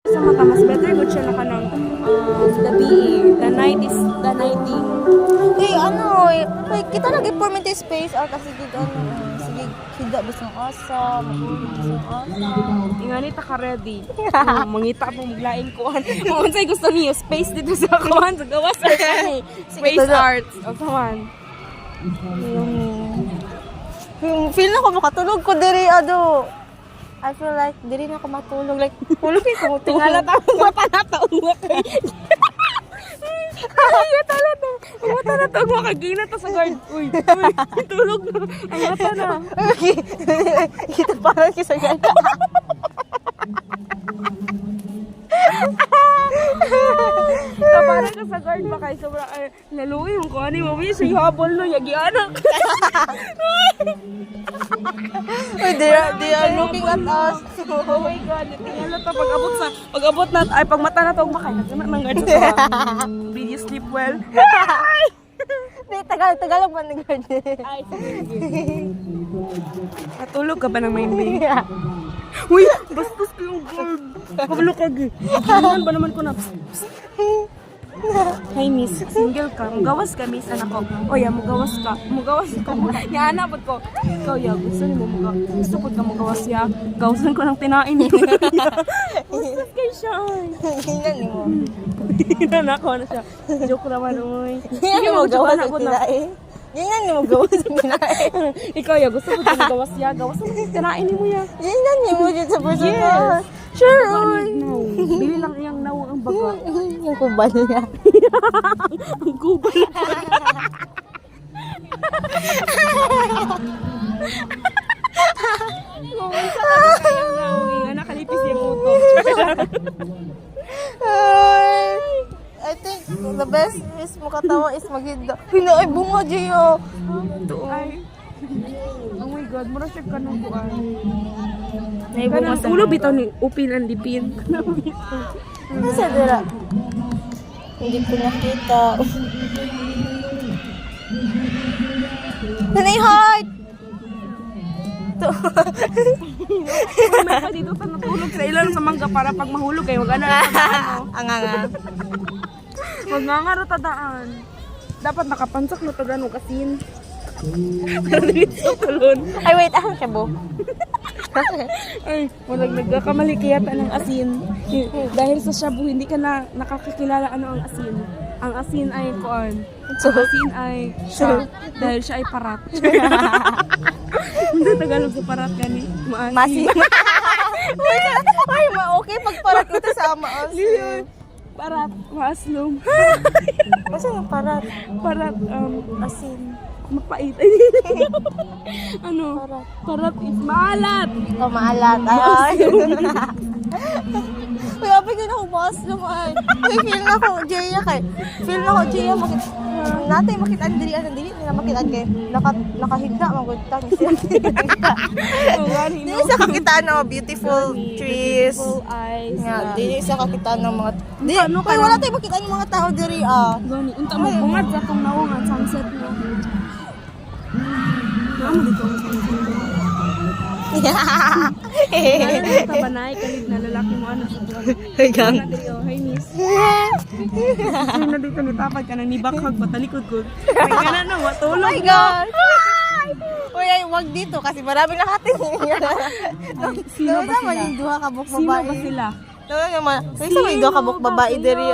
Sa mata, mas better good siya na ka ng the BA. The night is the nighting. Kita lagi permanent space kasi dito sige hida bus ng asa, magulong bus ng asa. Ingani ta ka ready. Mangita po maglaing kuan. Kung unsay gusto niyo, space dito sa kuan sa gawas art ani. Space arts. O saman. Feel na ko makatulog ko diri I feel like diri na ako matulog like tulog ko Tingala ta mata na ta uwak. Ay, talata. Mata na ta uwak kagina ta sa guard. Uy, tulog na. Ang mata na. Kita parang kisa yan. Kapara ka sa guard ba kayo sobra laluwi yung kuha ni mami sa habol no yagi anak. Uy, they are looking at us. Oh my god, tingala ta pag-abot na ay pag mata na to makay nagana nang guard sa kuha. Did you sleep well? Di, Tagalog pa nag-guard. Ay, sige. Natulog ka ba ng main main? Uy, bastos ko yung guard. Kabalo ka gi. Tingnan ba naman ko na. Hey miss, single ka. Mugawas ka miss anak ko. O ya, mugawas ka. Mugawas ka. Yaana pod ko. Ikaw ya, gusto ni mo mugawas. Gusto pod ka mugawas ya. Gawasan ko ng tinain. Bastos kay siya. Hingan ni mo. Hingan ako na siya. Joke naman uy. Hingan mo gawa sa tinae. Hingan ni mo gawa sa tinae. Ikaw ya, gusto pod ka mugawas ya. Gawasan mo ng tinain mo ya. Hingan ni mo dito sa personal. Yes. Sure. No. Bili lang iyang naw ang baga. Yung kubal niya. Ang kubal. Nakalipis yung moto. I think the best is makatawa is maghinda. Pinaay bunga Gio. Ay. Oh my god, mura siya ka nung buwan. May bunga Kanang sa ulo bitaw ni Upin and Lipin. ano sa dira? Hindi ko nakita. Nanay heart! May pa dito sa natulog sa ilan sa mangga para pag mahulog kayo, wag na Anganga. wag nga nga ratadaan. Dapat nakapansak na to ganun kasin. Pero dito tulon. Ay wait, siya bo. Ay, walang nagkakamali kaya ng asin. Dahil sa shabu, hindi ka na nakakakilala ano ang asin. Ang asin ay kuan. So, Ang asin ay siya. Dahil siya ay parat. Hindi Tagalog sa parat gani. Masim. Ay, okay pag parat ito sa amaos. Liliyon. Parat. Maaslom. Kasi yung parat. Parat. Asin. Mapait. Ano? Parat is maalat. Oh, maalat. Ay. Uy, apay ko na ako boss naman. Uy, feel na ako, Jaya kay. Feel na ako, Jaya, makitaan diri, dili nila makitaan kay. Nakahigda, magutang siya. Dili sa kakitaan ng beautiful trees. Beautiful eyes. Nga, dili sa kakitaan ng mga... Di, Ano ka uy, wala tayong makitaan ng mga tao diri, Gani, unta mo bungad sa tong naungan sunset mo. Naamo dito ang sunset. Ano ka banay kanig na lalaki mo ano sa buwan. Hanggang. Hi miss. Kasi na dito nitapad ka na nibakhag patalikod ko. Ay ka na Oh matulog. my God! Uy, ay, wag dito kasi marami nakatingin. Sino ba naman sila? yung duha kabuk Sino babae? ba sila? Naman naman. May isa may duha kabuk babae diri.